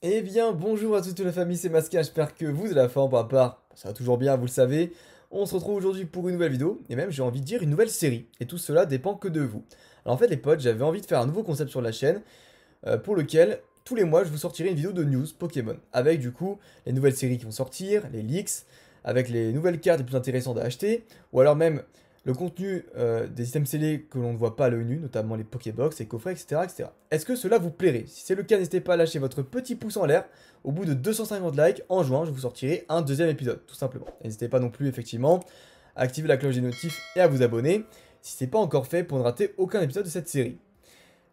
Eh bien, bonjour à toute la famille, c'est Masca, j'espère que vous, à la forme, pour ma part, ça va toujours bien, vous le savez. On se retrouve aujourd'hui pour une nouvelle vidéo, et même j'ai envie de dire une nouvelle série, et tout cela dépend que de vous. Alors en fait les potes, j'avais envie de faire un nouveau concept sur la chaîne, pour lequel, tous les mois, je vous sortirai une vidéo de news Pokémon, avec du coup, les nouvelles séries qui vont sortir, les leaks, avec les nouvelles cartes les plus intéressantes à acheter, ou alors même le contenu des items scellés que l'on ne voit pas à l'œil nu, notamment les Pokébox, les coffrets, etc. etc. Est-ce que cela vous plairait? Si c'est le cas, n'hésitez pas à lâcher votre petit pouce en l'air. Au bout de 250 likes, en juin, je vous sortirai un deuxième épisode, tout simplement. N'hésitez pas non plus, effectivement, à activer la cloche des notifs et à vous abonner, si ce n'est pas encore fait, pour ne rater aucun épisode de cette série.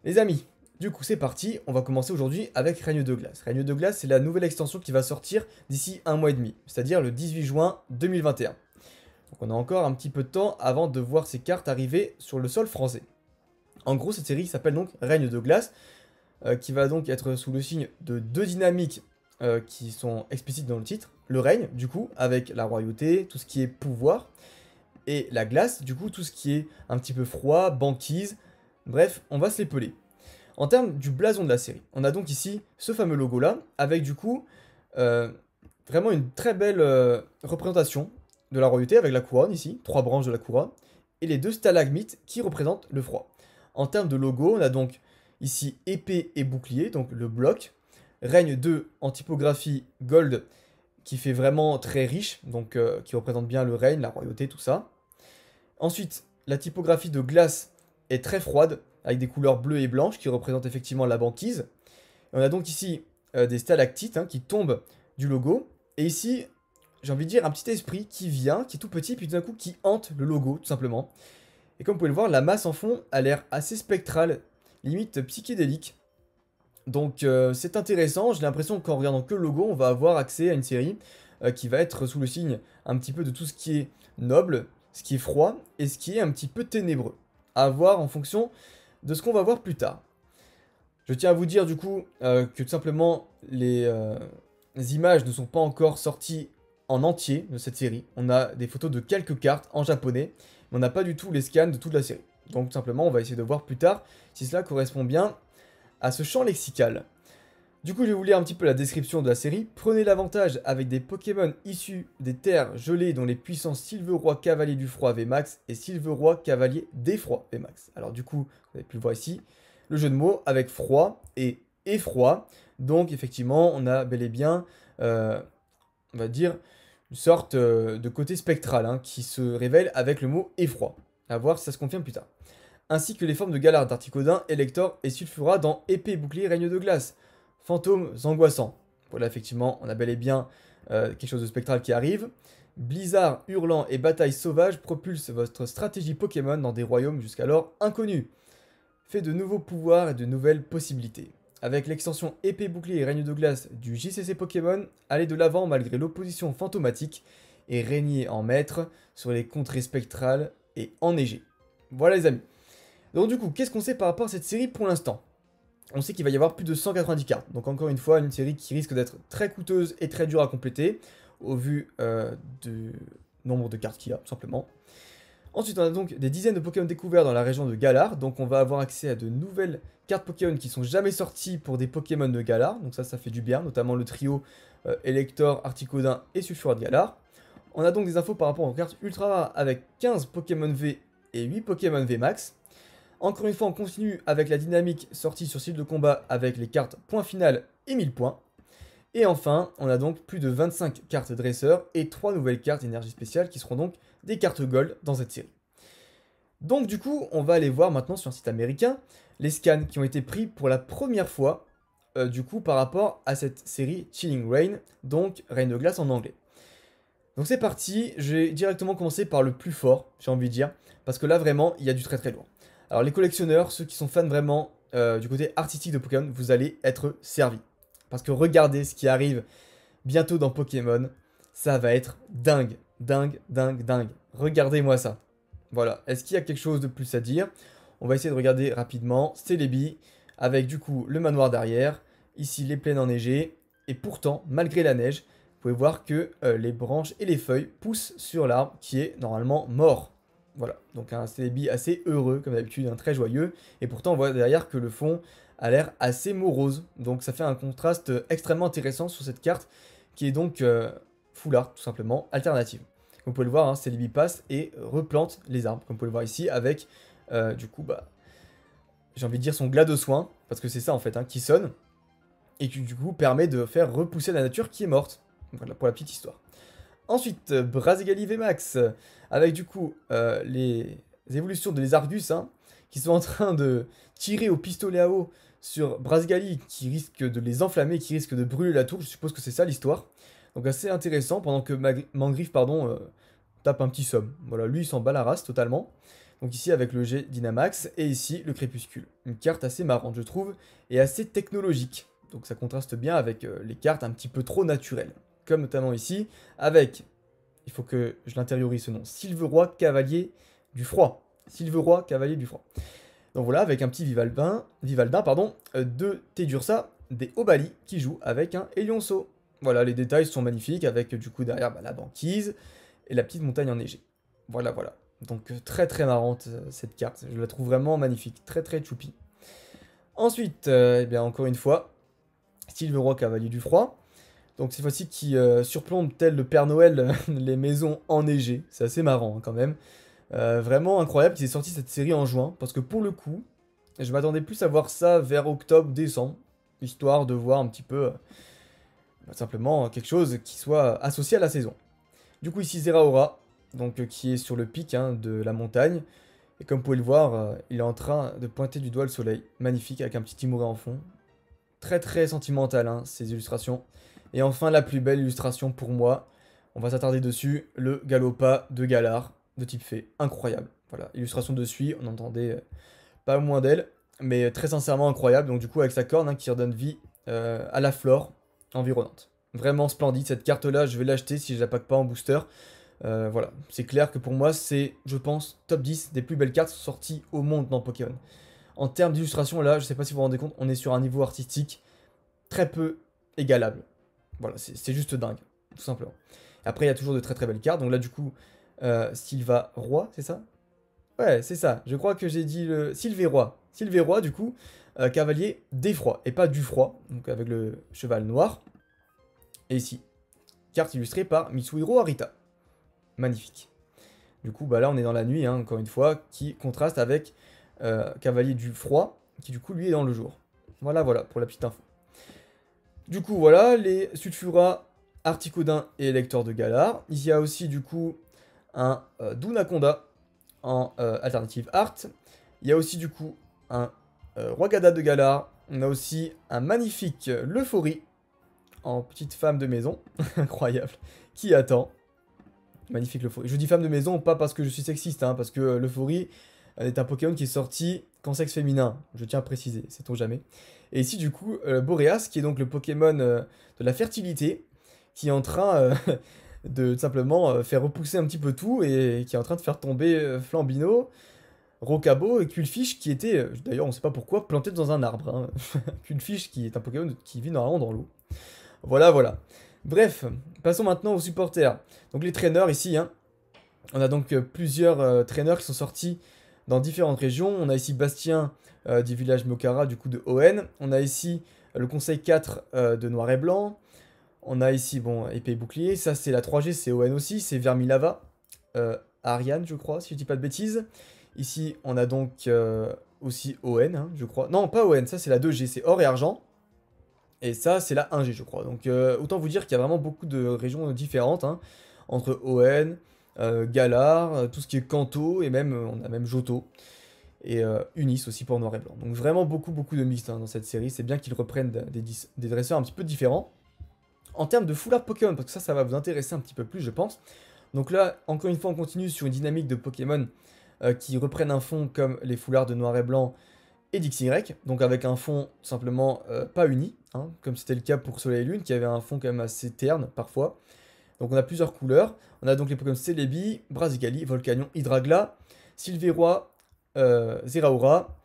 Les amis, du coup c'est parti, on va commencer aujourd'hui avec Règne de Glace. Règne de Glace, c'est la nouvelle extension qui va sortir d'ici un mois et demi, c'est-à-dire le 18 juin 2021. Donc on a encore un petit peu de temps avant de voir ces cartes arriver sur le sol français. En gros, cette série s'appelle donc Règne de Glace, qui va donc être sous le signe de deux dynamiques qui sont explicites dans le titre. Le règne, du coup, avec la royauté, tout ce qui est pouvoir, et la glace, du coup, tout ce qui est un petit peu froid, banquise, bref, on va se les peler. En termes du blason de la série, on a donc ici ce fameux logo là, avec du coup euh, vraiment une très belle représentation de la royauté, avec la couronne ici, trois branches de la couronne, et les deux stalagmites qui représentent le froid. En termes de logo, on a donc ici épée et bouclier, donc le bloc, règne 2 en typographie gold, qui fait vraiment très riche, donc qui représente bien le règne, la royauté, tout ça. Ensuite, la typographie de glace est très froide, avec des couleurs bleues et blanches qui représentent effectivement la banquise. Et on a donc ici des stalactites qui tombent du logo. Et ici, j'ai envie de dire un petit esprit qui vient, qui est tout petit, puis tout d'un coup qui hante le logo, tout simplement. Et comme vous pouvez le voir, la masse en fond a l'air assez spectrale, limite psychédélique. Donc c'est intéressant, j'ai l'impression qu'en regardant que le logo, on va avoir accès à une série qui va être sous le signe un petit peu de tout ce qui est noble, ce qui est froid et ce qui est un petit peu ténébreux. À voir en fonction de ce qu'on va voir plus tard. Je tiens à vous dire du coup que tout simplement les images ne sont pas encore sorties en entier de cette série. On a des photos de quelques cartes en japonais, mais on n'a pas du tout les scans de toute la série. Donc tout simplement on va essayer de voir plus tard si cela correspond bien à ce champ lexical. Du coup, je vais vous lire un petit peu la description de la série. Prenez l'avantage avec des Pokémon issus des terres gelées dont les puissances Sylve-Roi Cavalier du Froid VMAX et Sylve-Roi Cavalier d'Effroi VMAX. Alors du coup, vous avez pu le voir ici, le jeu de mots avec froid et effroi. Donc effectivement, on a bel et bien, on va dire, une sorte de côté spectral qui se révèle avec le mot effroi. À voir si ça se confirme plus tard. Ainsi que les formes de Galar, d'Articodin, Elector et Sulfura dans Épée, Bouclier, Règne de Glace. Fantômes angoissants. Voilà, effectivement, on a bel et bien quelque chose de spectral qui arrive. Blizzard, hurlant et bataille sauvage propulsent votre stratégie Pokémon dans des royaumes jusqu'alors inconnus. Fait de nouveaux pouvoirs et de nouvelles possibilités. Avec l'extension Épée, Bouclier et Règne de Glace du JCC Pokémon, allez de l'avant malgré l'opposition fantomatique et régnez en maître sur les contrées spectrales et enneigées. Voilà les amis. Donc du coup, qu'est-ce qu'on sait par rapport à cette série pour l'instant? On sait qu'il va y avoir plus de 190 cartes. Donc encore une fois, une série qui risque d'être très coûteuse et très dure à compléter, au vu du nombre de cartes qu'il y a, tout simplement. Ensuite, on a donc des dizaines de Pokémon découverts dans la région de Galar. Donc on va avoir accès à de nouvelles cartes Pokémon qui sont jamais sorties pour des Pokémon de Galar. Donc ça fait du bien, notamment le trio Elector, Articodin et Sulfura de Galar. On a donc des infos par rapport aux cartes ultra rares avec 15 Pokémon V et 8 Pokémon V Max. Encore une fois, on continue avec la dynamique sortie sur style de combat avec les cartes point final et 1000 points. Et enfin, on a donc plus de 25 cartes dresseurs et 3 nouvelles cartes énergie spéciale qui seront donc des cartes gold dans cette série. Donc du coup, on va aller voir maintenant sur un site américain les scans qui ont été pris pour la première fois du coup par rapport à cette série Chilling Reign, donc Reine de Glace en anglais. Donc c'est parti, je vais directement commencer par le plus fort, j'ai envie de dire, parce que là vraiment, il y a du très très lourd. Alors les collectionneurs, ceux qui sont fans vraiment du côté artistique de Pokémon, vous allez être servis. Parce que regardez ce qui arrive bientôt dans Pokémon, ça va être dingue, dingue, dingue, dingue. Regardez-moi ça. Voilà, est-ce qu'il y a quelque chose de plus à dire? On va essayer de regarder rapidement. Celebi, avec du coup le manoir derrière, ici les plaines enneigées, et pourtant, malgré la neige, vous pouvez voir que les branches et les feuilles poussent sur l'arbre qui est normalement mort. Voilà, donc un Celebi assez heureux, comme d'habitude, très joyeux. Et pourtant, on voit derrière que le fond a l'air assez morose. Donc ça fait un contraste extrêmement intéressant sur cette carte, qui est donc full art, tout simplement, alternative. Comme vous pouvez le voir, hein, Celebi passe et replante les arbres, comme vous pouvez le voir ici, avec, du coup, bah, j'ai envie de dire son glas de soin, parce que c'est ça en fait, hein, qui sonne, et qui du coup permet de faire repousser la nature qui est morte. Voilà pour la petite histoire. Ensuite, Brazigali VMAX, avec du coup les évolutions de les Argus, hein, qui sont en train de tirer au pistolet à eau sur Brazigali, qui risque de les enflammer, qui risque de brûler la tour. Je suppose que c'est ça l'histoire. Donc assez intéressant, pendant que Mangriffe, pardon, tape un petit somme. Voilà, lui il s'en bat la race totalement. Donc ici avec le G Dynamax, et ici le Crépuscule. Une carte assez marrante je trouve, et assez technologique. Donc ça contraste bien avec les cartes un petit peu trop naturelles. Comme notamment ici, avec, il faut que je l'intériorise ce nom, Sylveroi Cavalier du Froid. Sylveroi Cavalier du Froid. Donc voilà, avec un petit Vivaldin pardon, deux Tedursa, des Obali qui jouent avec un Elionceau. Voilà, les détails sont magnifiques, avec du coup derrière la banquise et la petite montagne enneigée. Voilà, voilà. Donc très très marrante cette carte, je la trouve vraiment magnifique, très très choupi. Ensuite, eh bien encore une fois, Sylveroi Cavalier du Froid. Donc cette fois-ci qui surplombe tel le Père Noël les maisons enneigées. C'est assez marrant hein, quand même. Vraiment incroyable qu'il ait sorti cette série en juin. Parce que pour le coup, je m'attendais plus à voir ça vers octobre, décembre. Histoire de voir un petit peu simplement quelque chose qui soit associé à la saison. Du coup ici Zeraora, donc qui est sur le pic hein, de la montagne. Et comme vous pouvez le voir, il est en train de pointer du doigt le soleil. Magnifique avec un petit Timuré en fond. Très très sentimental hein, ces illustrations. Et enfin la plus belle illustration pour moi, on va s'attarder dessus, le Galopa de Galar, de type fée, incroyable. Voilà, illustration de suie, on n'entendait pas moins d'elle, mais très sincèrement incroyable, donc du coup avec sa corne hein, qui redonne vie à la flore environnante. Vraiment splendide, cette carte là je vais l'acheter si je la pack pas en booster. Voilà, c'est clair que pour moi c'est, je pense, top 10 des plus belles cartes sorties au monde dans Pokémon. En termes d'illustration là, je sais pas si vous vous rendez compte, on est sur un niveau artistique très peu égalable. Voilà, c'est juste dingue, tout simplement. Après, il y a toujours de très très belles cartes. Donc là, du coup, Sylva Roi, c'est ça? Ouais, c'est ça. Je crois que j'ai dit le Sylvérois. Sylvérois, du coup, cavalier d'effroi, et pas du froid. Donc avec le cheval noir. Et ici, carte illustrée par Mitsuhiro Arita. Magnifique. Du coup, bah là, on est dans la nuit, hein, encore une fois, qui contraste avec cavalier du froid, qui du coup, lui, est dans le jour. Voilà, voilà, pour la petite info. Du coup, voilà, les Sulfura, Articodin et Électeur de Galar. Il y a aussi, du coup, un Dunaconda en alternative art. Il y a aussi, du coup, un Roigada de Galar. On a aussi un magnifique Leuphorie en petite femme de maison. Incroyable. Qui attend. Magnifique Leuphorie. Je dis femme de maison, pas parce que je suis sexiste, hein, parce que Leuphorie est un Pokémon qui est sorti qu'en sexe féminin. Je tiens à préciser, sait-on jamais. Et ici, du coup, Boreas, qui est donc le Pokémon de la fertilité, qui est en train de tout simplement faire repousser un petit peu tout, et qui est en train de faire tomber Flambino, Rocabo et Qulfish, qui était, d'ailleurs, on sait pas pourquoi, planté dans un arbre. Hein. Qulfish, qui est un Pokémon qui vit normalement dans l'eau. Voilà, voilà. Bref, passons maintenant aux supporters. Donc les traîneurs ici, hein. On a donc plusieurs traîneurs qui sont sortis dans différentes régions. On a ici Bastien du village Mokara, du coup de ON. On a ici le conseil 4 de Noir et Blanc. On a ici, bon, épée et bouclier. Ça, c'est la 3G, c'est ON aussi. C'est Vermilava. Ariane, je crois, si je dis pas de bêtises. Ici, on a donc aussi ON, hein, je crois. Non, pas ON, ça c'est la 2G, c'est or et argent. Et ça, c'est la 1G, je crois. Donc, autant vous dire qu'il y a vraiment beaucoup de régions différentes, hein, entre ON, Galar, tout ce qui est Kanto, et même, on a même Johto. Et Unis aussi pour Noir et Blanc. Donc vraiment beaucoup beaucoup de mixtes hein, dans cette série. C'est bien qu'ils reprennent des dresseurs un petit peu différents. En termes de foulard Pokémon, parce que ça va vous intéresser un petit peu plus je pense. Donc là, encore une fois, on continue sur une dynamique de Pokémon qui reprennent un fond comme les foulards de Noir et Blanc et d'XY. Donc avec un fond simplement pas uni, hein, comme c'était le cas pour Soleil et Lune, qui avait un fond quand même assez terne parfois. Donc on a plusieurs couleurs. On a donc les Pokémon Celebi, Brazigali, Volcanion, Hydragla, Sylvérois, Zeraora,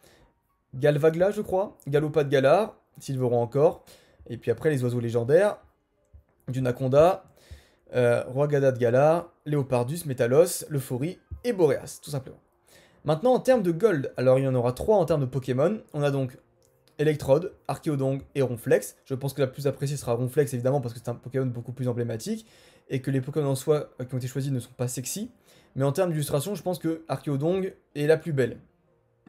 Galvagla, je crois, Galopa de Galar, Sylveron encore, et puis après les oiseaux légendaires, Dunaconda, Roigada de Galar, Léopardus, Métalos, Leuphorie et Boreas, tout simplement. Maintenant, en termes de gold, alors il y en aura 3 en termes de Pokémon. On a donc Electrode, Archéodong et Ronflex. Je pense que la plus appréciée sera Ronflex, évidemment, parce que c'est un Pokémon beaucoup plus emblématique, et que les Pokémon en soi qui ont été choisis ne sont pas sexy. Mais en termes d'illustration, je pense que Archéodong est la plus belle.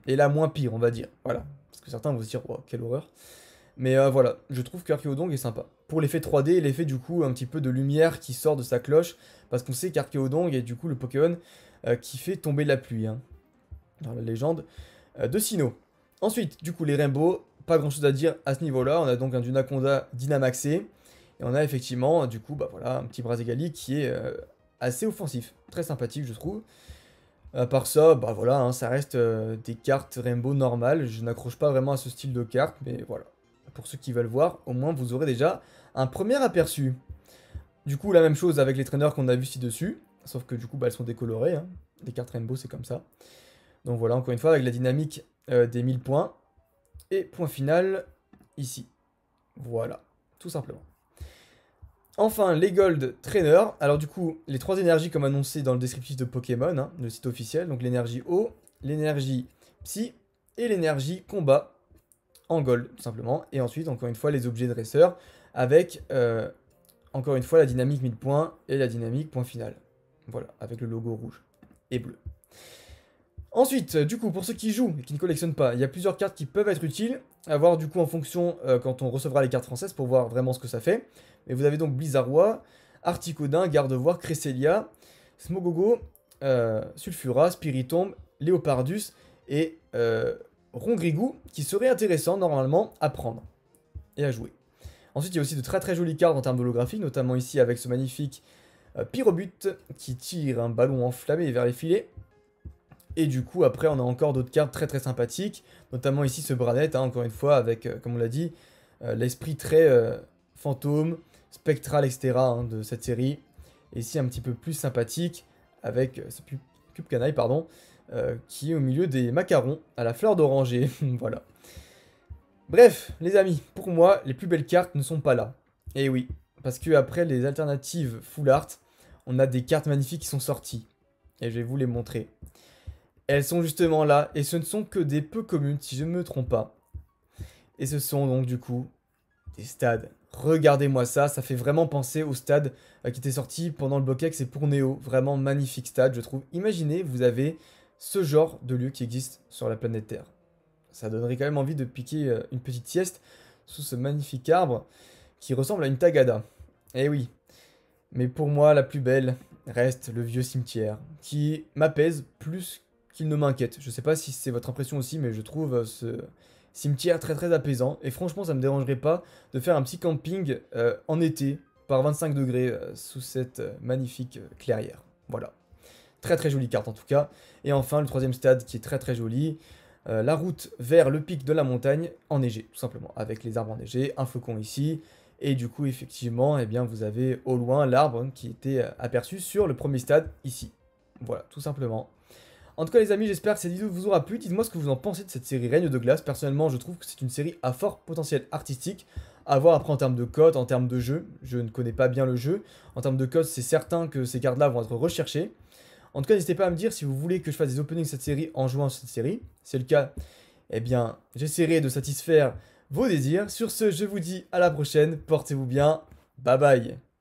Et la moins pire, on va dire. Voilà. Parce que certains vont se dire, oh, quelle horreur. Mais voilà, je trouve qu'Archéodong est sympa. Pour l'effet 3D et l'effet du coup un petit peu de lumière qui sort de sa cloche, parce qu'on sait qu'Archéodong est du coup le Pokémon qui fait tomber la pluie, hein, dans la légende de Sinnoh. Ensuite, du coup les Rainbow, pas grand chose à dire à ce niveau-là, on a donc un Dunaconda Dynamaxé, et on a effectivement du coup bah voilà un petit Braségali qui est assez offensif, très sympathique je trouve. À part ça, bah voilà, hein, ça reste des cartes Rainbow normales, je n'accroche pas vraiment à ce style de carte, mais voilà. Pour ceux qui veulent voir, au moins vous aurez déjà un premier aperçu. Du coup, la même chose avec les traîneurs qu'on a vu ci-dessus, sauf que du coup, bah, elles sont décolorées. Hein. Les cartes Rainbow, c'est comme ça. Donc voilà, encore une fois, avec la dynamique des 1000 points. Et point final, ici. Voilà, tout simplement. Enfin, les Gold Trainers. Alors du coup, les 3 énergies comme annoncé dans le descriptif de Pokémon, hein, le site officiel. Donc l'énergie eau, l'énergie psy et l'énergie combat. En gold, tout simplement. Et ensuite, encore une fois, les objets dresseurs avec, encore une fois, la dynamique 1000 points et la dynamique point final. Voilà, avec le logo rouge et bleu. Ensuite, du coup, pour ceux qui jouent et qui ne collectionnent pas, il y a plusieurs cartes qui peuvent être utiles à voir du coup en fonction quand on recevra les cartes françaises pour voir vraiment ce que ça fait. Mais vous avez donc Blizzardois, Articodin, Gardevoir, Cresselia, Smogogo, Sulfura, Spiritomb, Léopardus et Rongrigou qui serait intéressant normalement à prendre et à jouer. Ensuite, il y a aussi de très très jolies cartes en termes d'holographie, notamment ici avec ce magnifique Pyrobut qui tire un ballon enflammé vers les filets. Et du coup, après, on a encore d'autres cartes très très sympathiques, notamment ici ce Branette, hein, encore une fois, avec, comme on l'a dit, l'esprit très fantôme, spectral, etc. hein, de cette série. Et ici, un petit peu plus sympathique, avec ce cube canaille, pardon, qui est au milieu des macarons à la fleur d'oranger. Voilà. Bref, les amis, pour moi, les plus belles cartes ne sont pas là. Et oui, parce que après les alternatives full art, on a des cartes magnifiques qui sont sorties. Et je vais vous les montrer. Elles sont justement là, et ce ne sont que des peu communes, si je ne me trompe pas. Et ce sont donc du coup des stades. Regardez-moi ça, ça fait vraiment penser au stade qui était sorti pendant le Bokex et pour Néo. Vraiment magnifique stade, je trouve. Imaginez, vous avez ce genre de lieu qui existe sur la planète Terre. Ça donnerait quand même envie de piquer une petite sieste sous ce magnifique arbre qui ressemble à une tagada. Eh oui. Mais pour moi, la plus belle reste le vieux cimetière, qui m'apaise plus qu'il ne m'inquiète. Je sais pas si c'est votre impression aussi, mais je trouve ce cimetière très très apaisant. Et franchement, ça me dérangerait pas de faire un petit camping en été, par 25 degrés, sous cette magnifique clairière. Voilà. Très très jolie carte en tout cas. Et enfin, le troisième stade qui est très très joli. La route vers le pic de la montagne enneigée, tout simplement, avec les arbres enneigés, un flocon ici, et du coup, effectivement, eh bien, vous avez au loin l'arbre qui était aperçu sur le premier stade, ici. Voilà, tout simplement. En tout cas, les amis, j'espère que cette vidéo vous aura plu. Dites-moi ce que vous en pensez de cette série Règne de Glace. Personnellement, je trouve que c'est une série à fort potentiel artistique. À voir après en termes de code, en termes de jeu. Je ne connais pas bien le jeu. En termes de code, c'est certain que ces cartes-là vont être recherchées. En tout cas, n'hésitez pas à me dire si vous voulez que je fasse des openings de cette série en jouant à cette série. Si c'est le cas, eh bien, j'essaierai de satisfaire vos désirs. Sur ce, je vous dis à la prochaine. Portez-vous bien. Bye bye.